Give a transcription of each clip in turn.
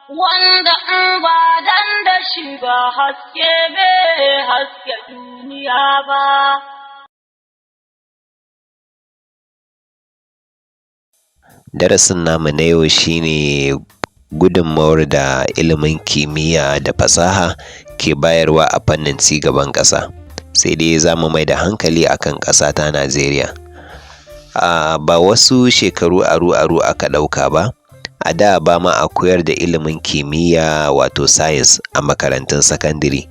wanda in ba dan da shi ba haske bai haske duniya ba. Darasin namu na yau shine gudunmawar da ilimin kimiyya da fasaha ke bayarwa a fannin cigaban ƙasa. Sai dai za mu mai da hankali akan ƙasa ta Najeriya. Ba wasu shekaru aru-aru aka ɗauka ba, a da ba ma a koyar da ilimin kimiyya wato science a makarantun sakandire.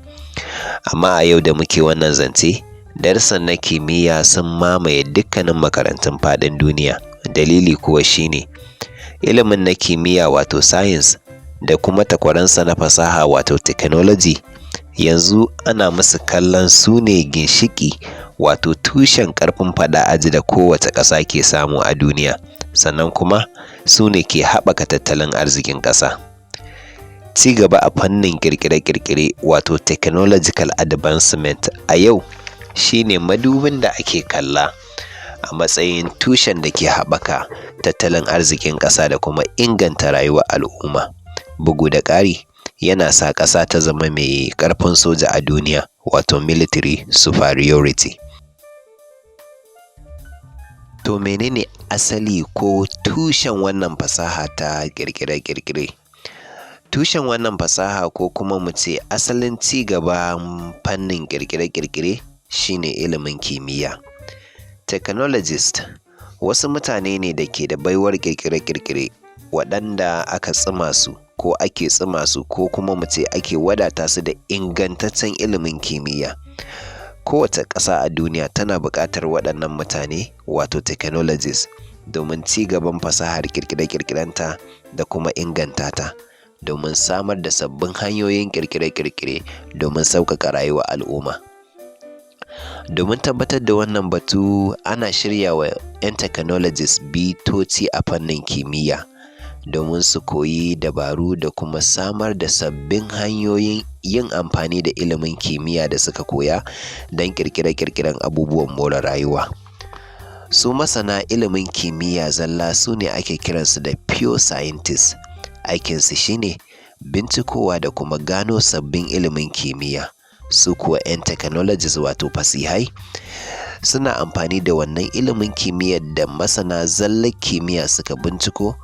Amma a yau da muke wannan zance, darussan na kimiyya sun mamaye dukkanin makarantun faɗin duniya. Dalili kuwa shine ilimin na kimiyya wato science da kuma takwaransa na fasaha wato technology yanzu ana musu kallon su ne ginshiƙi wato tushen ƙarfin faɗa aji da kowace ƙasa ke samu a duniya, sannan kuma su ne ke haɓaka tattalin arzikin ƙasa. Ci gaba a fannin ƙirƙire-ƙirƙire wato technological advancement a yau shine madubin da ake kalla a matsayin tushen da ke haɓaka tattalin arzikin ƙasa da kuma inganta rayuwar al'umma. Bugu da ƙari, yana sa ƙasa ta zama mai ƙarfin soja a duniya wato military superiority. To menene asali ko tushen wannan fasaha ta ƙirƙire-ƙirƙire? Tushen wannan fasaha ko kuma mu ce asalin ci gaban fannin ƙirƙire-ƙirƙire shine ilimin kimiyya. Technologist wasu mutane ne da ke da baiwar ƙirƙire-ƙirƙire waɗanda aka tsima su ko ake tsima su ko kuma mu ce ake wadata su da ingantaccen ilimin kimiyya. Kowace ƙasa a duniya tana buƙatar waɗannan mutane wato technologist domin ci gaban fasahar ƙirƙire-ƙirƙirenta da kuma inganta ta, domin samar da sabbin hanyoyin ƙirƙire-ƙirƙire domin sauƙaƙa rayuwar al'umma. Domin tabbatar da wannan batu ana shirya wa 'yan technologists bitoci a fannin kimiyya domin su koyi dabaru da kuma samar da sabbin hanyoyin yin amfani da ilimin kimiyya da suka koya don ƙirƙire-ƙirƙiren abubuwan more rayuwa. Su masana ilimin kimiyya zalla su ne ake kiransu da pure scientists. Aikinsu shine bincikowa da kuma gano sabbin ilimin kimiyya. Su kuwa 'yan technologists wato fasihai suna amfani da wannan ilimin kimiyyar da masana zallar kimiyya suka binciko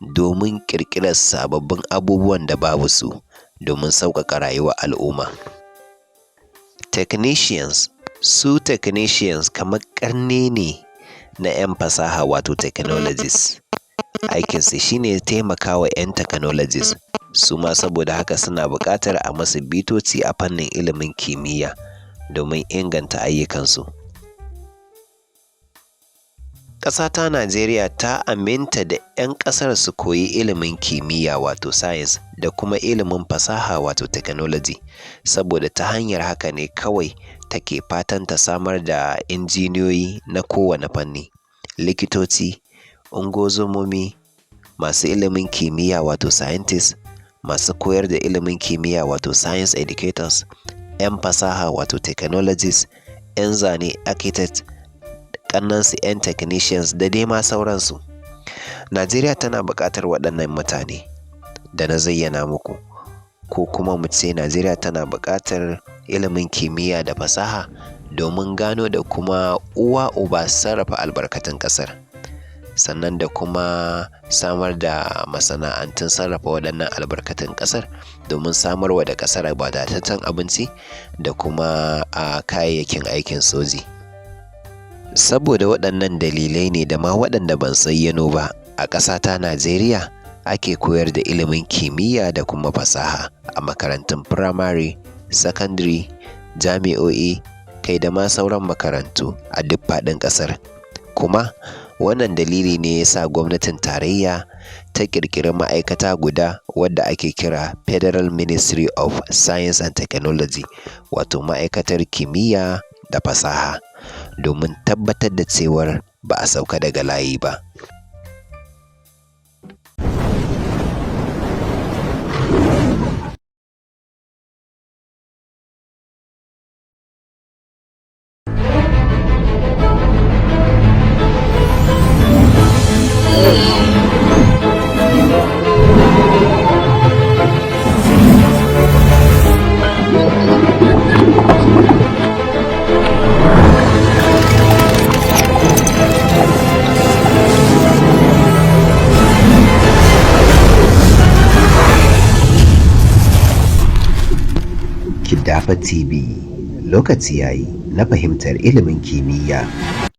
domin ƙirƙirar sababbin abubuwan da babu su domin sauƙaƙa rayuwar al'umma. Technicians kamar ƙarne ne na 'yan fasaha wato technologists. Aikinsu shine taimakawa 'yan technologists su ma saboda haka suna buƙatar a masu bitoci a fannin ilimin kimiyya domin inganta ayyukansu. Ƙasa ta Najeriya ta aminta da 'yan ƙasar su koyi ilimin kimiyya wato science da kuma ilimin fasaha wato technology, saboda ta hanyar haka ne kawai take fatan ta samar da injiniyoyi na kowane fanni, likitoci, ungozomomi, masu ilimin kimiyya wato scientists, masu koyar da ilimin kimiyya wato science educators, 'yan fasaha wato technologists, 'yan zane architect, ƙannansu 'yan technicians da dai ma sauransu. Najeriya tana buƙatar waɗannan mutane da na zayyana muku, ko kuma mu ce Najeriya tana buƙatar ilimin kimiyya da fasaha domin gano da kuma uwa uba sarrafa albarkatun ƙasar, sannan da kuma samar da masana'antun sarrafa waɗannan albarkatun ƙasar domin samarwa da ƙasar wadataccen abinci da kuma kayayyakin aikin soji. Saboda waɗannan dalilai ne da ma waɗanda ban zayyano ba, a ƙasa ta Najeriya ake koyar da ilimin kimiyya da kuma fasaha a makarantun firamare, sakandare, jami'o'i, kai da ma sauran makarantu a duk faɗin ƙasar. Kuma wannan dalili ne ya sa gwamnatin tarayya ta ƙirƙiri ma'aikata guda wadda ake kira Federal Ministry of Science and Technology wato ma'aikatar kimiyya da fasaha, domin tabbatar da cewar ba a sauka daga layi ba. Dafa TV, lokaci yayi na fahimtar ilimin kimiyya.